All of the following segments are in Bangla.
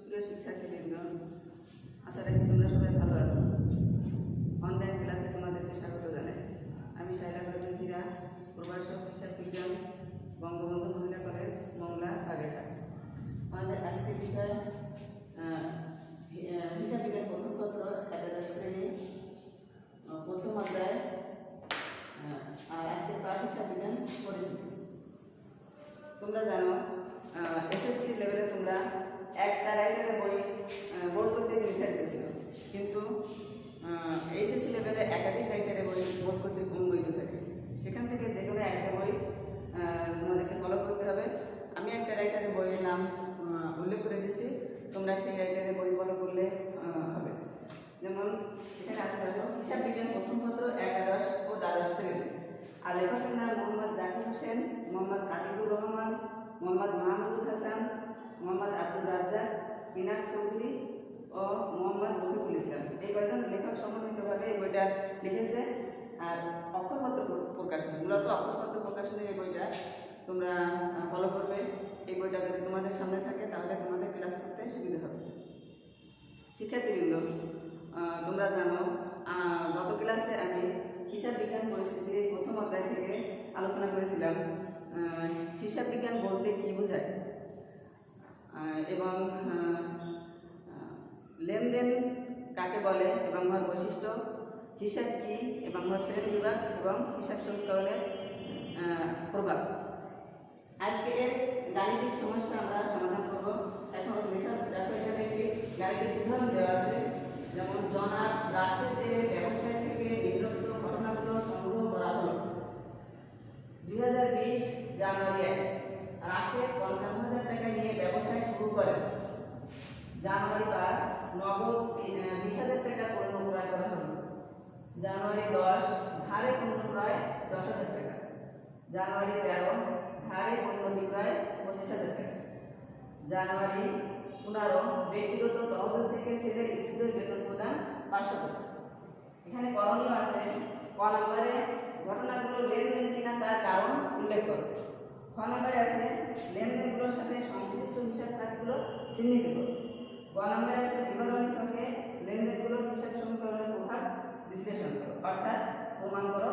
সুপ্রিয় শিক্ষার্থীবৃন্দ, আশা রাখি তোমরা সবাই ভালো আছো। অনলাইন ক্লাসে তোমাদেরকে স্বাগত জানাই। আমি শাইলা বেগম হীরা, প্রভাষক হিসাব বিজ্ঞান, বঙ্গবন্ধু মহিলা কলেজ, মংলা, বাগেরহাট। আমাদের আজকের বিষয় হিসাব বিজ্ঞান প্রথম পত্র, একাদশ শ্রেণী, প্রথম অধ্যায়। আর আজকের পাঠ হিসাব বিজ্ঞান পরিস্থিতি। তোমরা জানো এসএসসি লেভেলে তোমরা একটা রাইটারের বই বোর্ড করতে নির্ধারিত ছিল, কিন্তু এইচএসসি লেভেলে একাধিক রাইটারের বই বোর্ড করতে অনুমোদিত থাকে। সেখান থেকে যে কোনো একটা বই তোমাদেরকে ফলো করতে হবে। আমি একটা রাইটারের বইয়ের নাম উল্লেখ করে দিয়েছি, তোমরা সেই রাইটারের বই ফলো করলে হবে। যেমন এখানে আসতে হলো হিসাব বিজ্ঞান প্রথম পত্র, একাদশ ও দ্বাদশ শ্রেণী। আর লেখকের নাম মোহাম্মদ জাকির হোসেন, মোহাম্মদ আজিবুর রহমান, মোহাম্মদ মাহমুদুল হাসান, মোহাম্মদ আব্দুল রাজ্জাক, মিনাক চৌধুরী ও মোহাম্মদ রফিকুল ইসলাম। এই কয়েকজন লেখক সমন্বিতভাবে এই বইটা লিখেছে। আর অক্ষরপত্র প্রকাশনী, মূলত অক্ষরপত্র প্রকাশনীর এই বইটা তোমরা ফলো করবে। এই বইটা যদি তোমাদের সামনে থাকে তাহলে তোমাদের ক্লাস করতে সুবিধা হবে। শিক্ষার্থীবৃন্দ, তোমরা জানো গত ক্লাসে আমি হিসাব বিজ্ঞান পরিস্থিতির প্রথম অধ্যায় থেকে আলোচনা করেছিলাম হিসাব বিজ্ঞান বলতে কী বোঝায় এবং লেনদেন কাকে বলে এবং তার বৈশিষ্ট্য, হিসাব কী এবং তার শ্রেণী বিভাগ এবং হিসাব সমীকরণের প্রভাব। আজকে এর গাণিতিক সমস্যা আমরা সমাধান করব। এখন দেখো এখানে একটি গাণিতিক উদাহরণ দেওয়া আছে। যেমন জনাব রাশেদের ব্যবসায় থেকে নিম্নোক্ত ঘটনাগুলো সংগ্রহ করা হলো। 2020 জানুয়ারি 1 রাশেদ 55,000 টাকা নিয়ে ব্যবসায় শুরু করেন। জানুয়ারি 5 নগদ 20,000 টাকার পণ্য ক্রয় করা হলো। জানুয়ারি 10 ধারে পণ্য ক্রয় 10,000 টাকা। জানুয়ারি 13 ধারে পণ্য বিক্রয় 25,000 টাকা। জানুয়ারি 15 ব্যক্তিগত তহবিল থেকে ছেলের স্কুলের বেতন প্রদান 500 টাকা। এখানে করণীয় আছে, ক নম্বরে ঘটনাগুলো লেনদেন কিনা তার কারণ উল্লেখ করো। খ নম্বরে আছে লেনদেনগুলোর সাথে সংশ্লিষ্ট হিসাব খাতগুলো চিহ্নিত করো। গ নম্বরে আছে বিবরণীর সঙ্গে লেনদেনগুলোর হিসাব সমীকরণের প্রভাব বিশ্লেষণ করো, অর্থাৎ প্রমাণ করো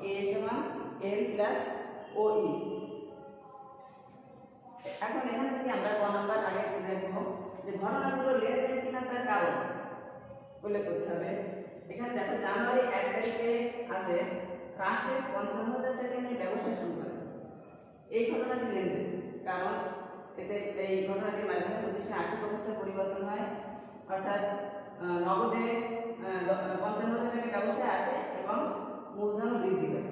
এ সমান এল প্লাস ও ই। এখন এখান থেকে আমরা ক নম্বর আগে দেখব যে ঘটনাগুলো লেনদেন কিনা তার কারণ উল্লেখ করতে হবে। এখানে দেখো জানুয়ারি 1 তারিখে আছে রাশেদ 55,000 টাকা নিয়ে ব্যবসা শুরু করে। এই ঘটনাটি লেনদেন, কারণ এতে এই ঘটনাটির মাধ্যমে প্রতিষ্ঠানের আর্থিক অবস্থা পরিবর্তন হয়, অর্থাৎ নগদে 55,000 টাকা ব্যবসায় আসে এবং মূলধন বৃদ্ধি পায়।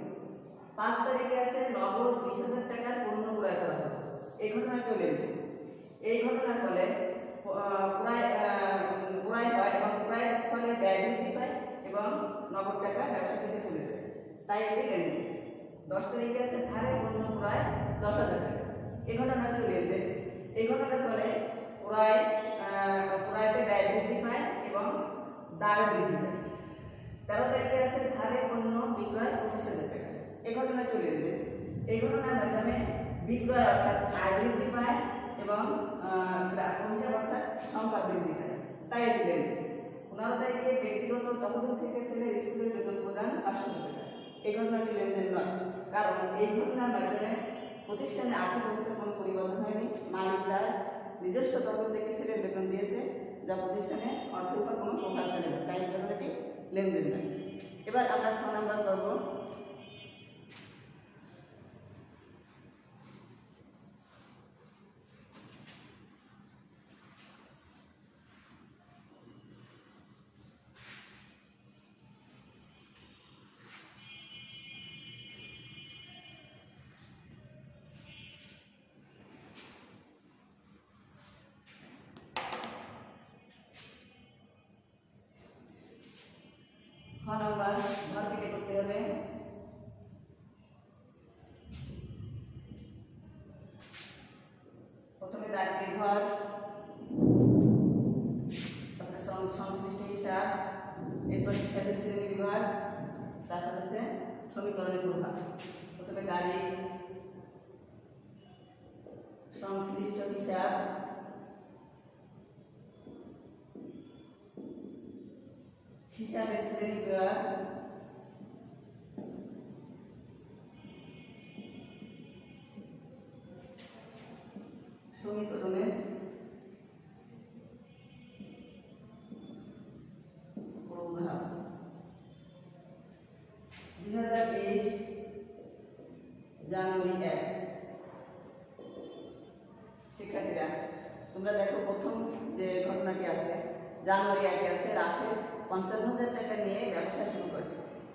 5 তারিখে আছে নগদ 20,000 টাকার পণ্য ক্রয় করা হয়। এই ঘটনাটিও লেনদেন। এই ঘটনার ফলে ক্রয় হয় এবং ক্রয়ের ফলে ব্যয় বৃদ্ধি পায় এবং নগদ টাকা ব্যবসা থেকে চলে যায়, তাই এটি লেনদেন। 10 তারিখে আছে ধারে পণ্য ক্রয় 10,000 টাকা। এই ঘটনাটিও লেনদেন। এই ঘটনার ফলে ক্রয়তে ব্যয় বৃদ্ধি পায় এবং দায় বৃদ্ধি পায়। 13 তারিখে আছে ধারে পণ্য বিক্রয় 25,000 টাকা। এই ঘটনাটিও লেনদেন। এই ঘটনার মাধ্যমে বিক্রয় অর্থাৎ আয় বৃদ্ধি পায় এবং হিসাব অর্থাৎ সংখ্যা বৃদ্ধি পায়, তাই এটি লেনদেন। 15 তারিখে ব্যক্তিগত তহবিল থেকে ছেলের স্কুলের বেতন প্রদান 500 টাকা। এই ঘটনাটি লেনদেন নয়, কারণ এই ঘটনার মাধ্যমে প্রতিষ্ঠানের আর্থিক অবস্থার কোনো পরিবর্তন হয়নি। মালিকরা নিজস্ব তহবিল থেকে ছেলের বেতন দিয়েছে, যা প্রতিষ্ঠানে অর্থের উপর কোনো প্রভাব ফেলে না, তাই এই ঘটনাটি লেনদেন নয়। এবার আমরা খ নাম্বার করব। খ নম্বর ঘর কেটে করতে হবে। প্রথমে দাঁড়িয়ে ঘর, তারপরে সংশ্লিষ্ট হিসাব, এরপর হিসাবের শ্রেণী বিভাগ, তারপর আছে সমীকরণের প্রভাব। প্রথমে তারিখ, সংশ্লিষ্ট হিসাব, হিসাবের শ্রেণী বিভাগ সমীকরণের প্রভাব 2020 জানুয়ারি 1। শিক্ষার্থীরা তোমরা দেখো প্রথম যে ঘটনাটি আছে জানুয়ারি 1 আছে রাশেদ 55,000 টাকা নিয়ে ব্যবসা শুরু করে।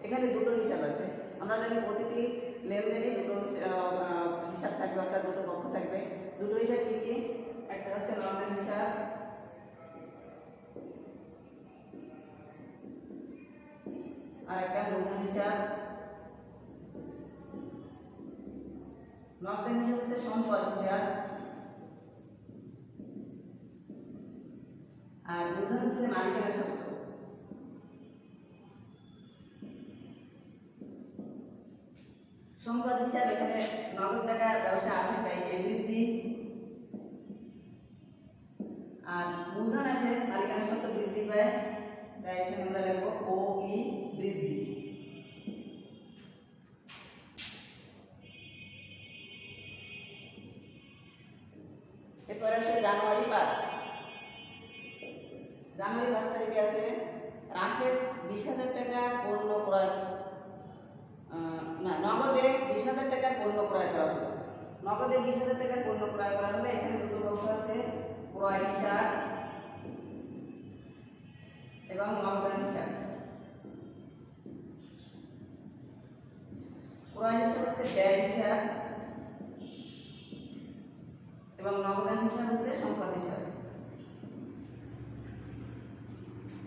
এখানে দুটো হিসাব আছে। আমরা জানি প্রতিটি লেনদেনে দুটো হিসাব থাকবে, অর্থাৎ দুটো পক্ষ থাকবে। দুটো হিসাব কি কি? একটা আছে নগদ হিসাব আর একটা মূলধন হিসাব। নগদ হিসাব হচ্ছে সম্পদ হিসাব আর মূলধন হচ্ছে মালিকানা সত্ত্ব। সম্পদ হিসাব এখানে নগদ টাকা ব্যবসা আসে তাই এ বৃদ্ধি, আর মূলধন আসে মালিকানা সত্ত্ব বৃদ্ধি পায় তাই এখানে আমরা লিখব ও ই বৃদ্ধি। এরপর আছে জানুয়ারি 5। জানুয়ারি 5 তারিখে আছে রাশেদ 20,000 টাকা পণ্য ক্রয় নগদে 20,000 টাকার পণ্য ক্রয় করা হলো। নগদে 20,000 টাকার পণ্য ক্রয় করা হলে এখানে দুটো পক্ষ আছে, ক্রয় হিসাব এবং নগদান হিসাব। ক্রয় হিসাব হচ্ছে ব্যয় হিসাব এবং নগদান হিসাব হচ্ছে সম্পদ হিসাব।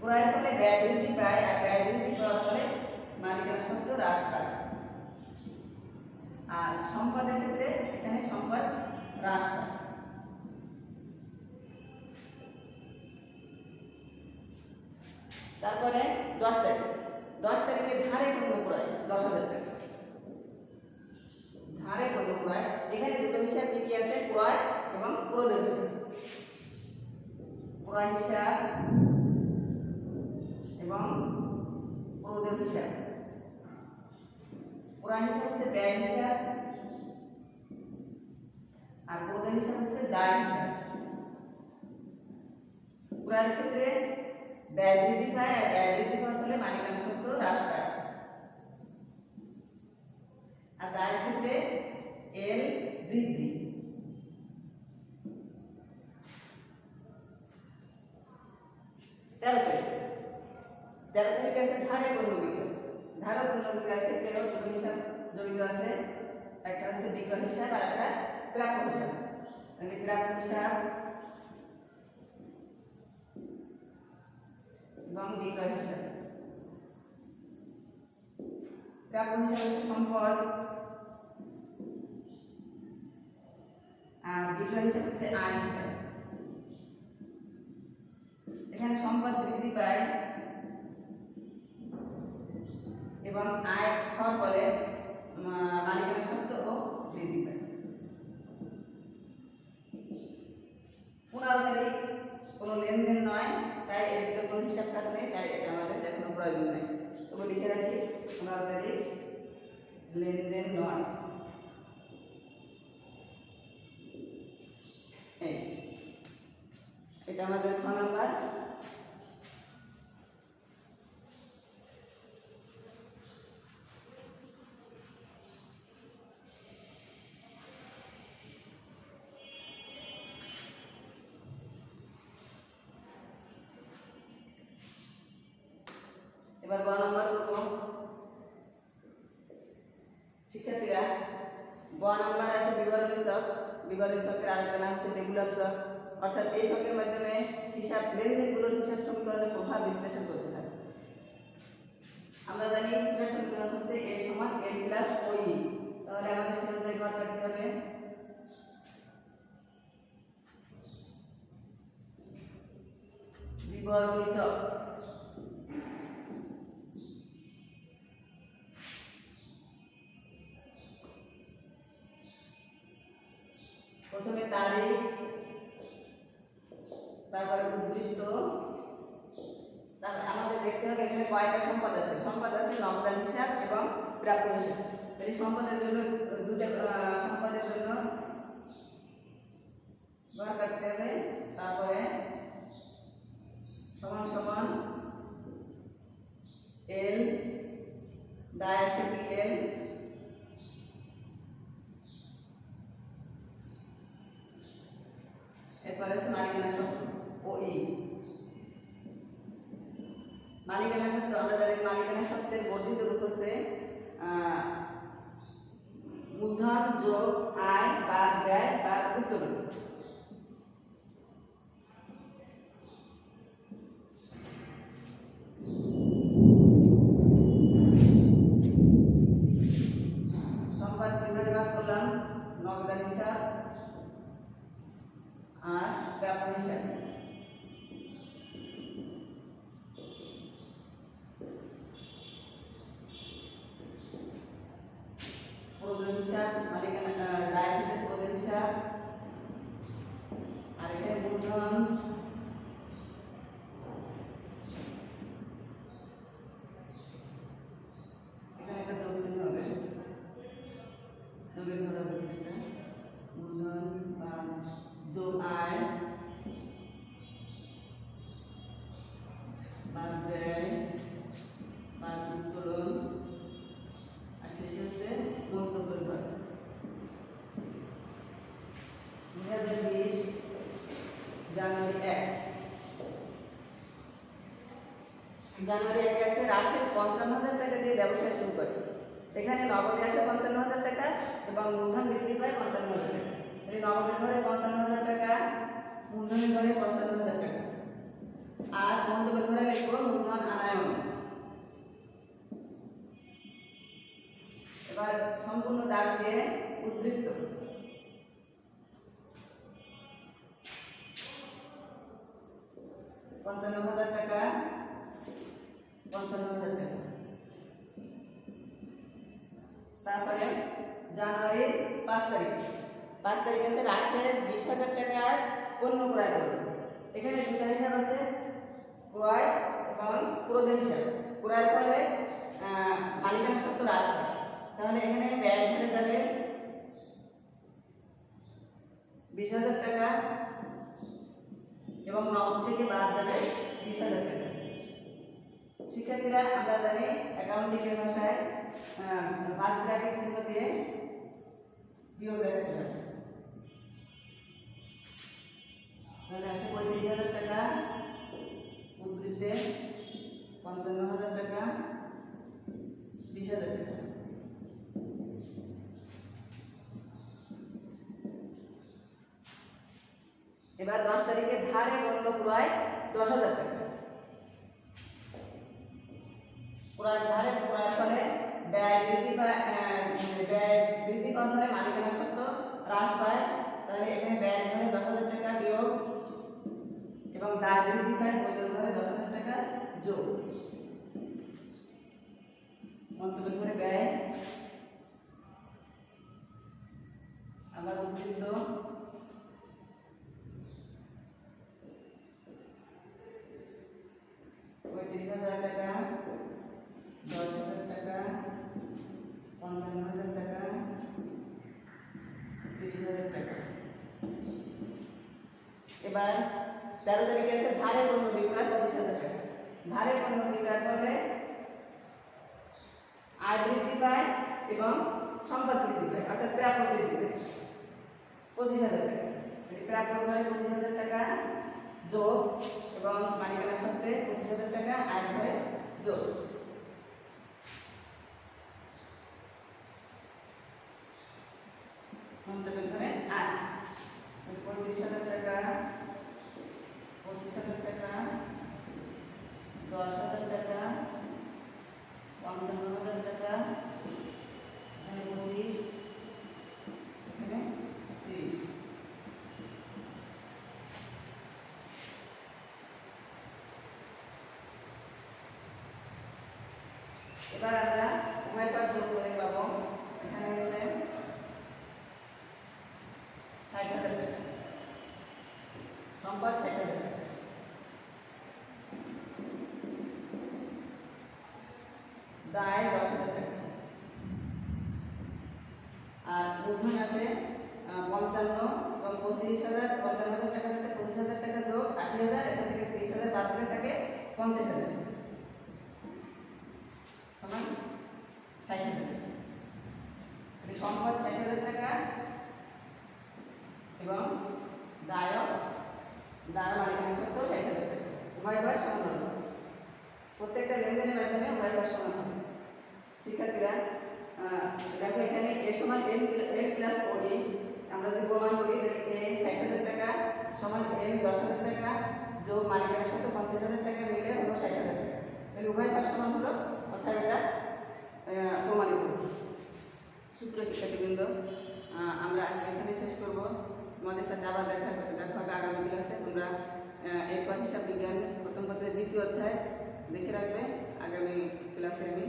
ক্রয়ের ফলে ব্যয় বৃদ্ধি পায় আর ব্যয় বৃদ্ধি পাওয়ার ফলে মালিকানা সত্ত্ব হ্রাস পায়, আর সম্পদের ক্ষেত্রে এখানে সম্পদ হ্রাস পায়। তারপরে 10 তারিখে ধারে পণ্য ক্রয় 10,000 টাকা। ধারে পণ্য ক্রয় এখানে দুটো হিসাব কি কি আছে? ক্রয় এবং প্রদেয় হিসাব। ক্রয় হিসাব এবং প্রদেয় হিসাব। ক্রয় হিসাব হচ্ছে ব্যয় হিসাব আর প্রদেয় হিসাব হচ্ছে দায় হিসাব। ক্রয়ের ক্ষেত্রে ব্যয় বৃদ্ধি পায় আর ব্যয় বৃদ্ধি পাওয়ার ফলে মালিকানা সত্ত্ব হ্রাস পায়, আর দায়ের ক্ষেত্রে এল বৃদ্ধি। তেরো তারিখে আছে ধারে পণ্য বিক্রয়। ধারে পণ্য বিক্রয়ের ক্ষেত্রেও দুটো হিসাব জড়িত আছে, একটা হচ্ছে বিক্রয় হিসাব আর একটা প্রাপ্য হিসাব। তাহলে প্রাপ্য হিসাব এবং বিক্রয় হিসাব। প্রাপ্য হিসাব হচ্ছে সম্পদ আর বিক্রয় হিসাব হচ্ছে আয় হিসাব। এখানে সম্পদ বৃদ্ধি পায় এবং আয় হওয়ার ফলে মালিকানা সত্ত্ব বৃদ্ধি পায়। 15 তারিখ কোনো লেনদেন নয় তাই এর ভিতরে কোনো হিসাব খাত নেই, তাই এটা আমাদের দেখানোর প্রয়োজন নেই। তবু লিখে রাখি 15 তারিখ লেনদেন নয়। এটা আমাদের খ নাম্বার। এবার গ নাম্বার করব। শিক্ষার্থীরা গ নাম্বার আছে বিবরণী ছক। বিবরণী ছকের আরেকটা নাম হচ্ছে রেগুলার ছক, অর্থাৎ এই ছকের মাধ্যমে হিসাব লেনদেনগুলোর হিসাব সমীকরণের প্রভাব বিশ্লেষণ করতে হয়। আমরা জানি হিসাব সমীকরণ হচ্ছে a সমান l প্লাস ওই, তাহলে আমাদের সে অনুযায়ী ঘর কাটতে হবে। বিবরণী ছক প্রথমে তারিখ, তারপরে উদ্ধৃত, তাহলে আমাদের দেখতে হবে এখানে কয়টা সম্পদ আছে। সম্পদ আছে নগদান হিসাব এবং প্রাপ্য হিসাব। তাহলে সম্পদের জন্য দুটো সম্পদের জন্য বার করতে হবে। তারপরে সমান সমান এল দায় আছে কি এল, এরপরে আছে মালিকানা শর্ত ও ই। মালিকানা শর্ত আমরা জানি মালিকানা শর্তের বর্ধিত রূপ হচ্ছে মূলধন যোগ আয় বাদ ব্যয় তার উত্তোলন। সম্পদ দুইভাগে ভাগ করলাম, নগদান হিসাব আর প্রাপ্য হিসাব। প্রয়োজন হিসাব মালিকানা দায় থেকে প্রয়োজন হিসাব, আর এখানে মূলধন এখানে একটা যোগ চিহ্ন হবে, যোগের ঘর হবে একটা মূলধন বা যোগ আয় বাদ ব্যয় বাদ উত্তোলন, আর শেষে হচ্ছে মন্তব্যের ঘর। 2020 জানুয়ারি 1 আছে রাশেদ 55,000 টাকা দিয়ে ব্যবসা শুরু করে। এখানে নগদে আসে 55,000 টাকা এবং মূলধন বৃদ্ধি পায় 55,000 টাকা। এই নগদের ঘরে 55,000 টাকা, মূলধনের ঘরে 55,000 টাকা, আর মন্তব্যের ঘরে লিখবো মূলধন আনায়ন। এবার সম্পূর্ণ দাগ দিয়ে উদ্বৃত্ত। $55,000 টাকা, 55,000 টাকা। তারপরে জানুয়ারি 5 তারিখ আছে রাশেদ 20,000 টাকার পণ্য ক্রয় করবে। এখানে দুটো হিসাব আছে, ক্রয় এবং প্রদান হিসাব। ক্রয়ের ফলে মালিকানা শর্ত হ্রাস পায়, তাহলে এখানে ব্যয় ঘরে যাবে 20,000 টাকা এবং নগদ থেকে বাদ যাবে 20,000 টাকা। শিক্ষার্থীরা আমরা জানি অ্যাকাউন্টিং এর ভাষায় ফার্স্ট ব্র্যাকেট চিহ্ন দিয়ে বিয়োগ রাখতে হয়। তাহলে আসে 35,000 টাকা, উদ্বৃত্তে 55,000 টাকা, 20,000 টাকা। এবার 10 তারিখে ধারে পণ্য ক্রয় 10,000 টাকা। ধারে ক্রয়ের ফলে ব্যয় বৃদ্ধি পাওয়ার ফলে মালিকানা শর্ত হ্রাস পায়, তাহলে এখানে ব্যয়ের ঘরে 10,000 টাকা বিয়োগ এবং দায় বৃদ্ধি পায় মূলধনের ঘরে 10,000 টাকা যোগ। মন্তব্যের ঘরে ব্যয়, আবার উদ্বৃত্ত, $35,000 টাকা, 10,000 টাকা, 55,000 টাকা, 30,000 টাকা। এবার 13 তারিখে আছে ধারে পণ্য বিক্রয় 25,000 টাকা। ধারে পণ্য বিক্রয় করলে আয় বৃদ্ধি পায় এবং সম্পদ বৃদ্ধি পায়, অর্থাৎ প্রাপ্য বৃদ্ধি পায় 25,000 টাকা। প্রাপ্য ঘরে 25,000 টাকা যোগ এবং মালিকানা শর্তে 25,000 টাকা আয় ঘরে যোগ। মন্তব্যের ঘরে আয় 35,000 টাকা, 25,000 টাকা, 10,000 টাকা, 55,000 টাকা, এখানে 25, এখানে 30। এবার আমরা উভয় পাঠ যোগ করে পাবো। এখানে আছে 60,000 টাকা, সম্পদ 60,000 টাকা। দায় 10,000 টাকা। আর মূলধন আছে 55 এবং 25,000, 55,000 টাকার সাথে 25,000 টাকা যোগ 80,000, এখান থেকে 30,000 বাদ দিলে থাকে 50,000 সমান 60,000। সম্পদ 60,000 টাকা এবং দায় মালিকানা সত্ত্ব 60,000 টাকা। উভয় ভাগ সমান হবে। প্রত্যেকটা লেনদেনের মাধ্যমে উভয় ভাগ সমান হবে। শিক্ষার্থীরা দেখো এখানে এ সমান এন প্লাস ওডি, আমরা যদি প্রমাণ করি তাহলে এ 60,000 টাকা সমান এন 10,000 টাকা যোগ মালিকানার সত্ত্ব 50,000 টাকা মিলে হলো 60,000 টাকা। তাহলে উভয় ভাগ সমান হলো, অর্থাৎ এটা প্রমাণিত। সুপ্রিয় শিক্ষার্থীবৃন্দ, আমরা আজকে এখানে শেষ করব। তোমাদের সাথে আবার দেখা হবে আগামী ক্লাসে। তোমরা এরপর হিসাব বিজ্ঞান প্রথম পত্রের 2য় অধ্যায় দেখে রাখবে। আগামী ক্লাসে আমি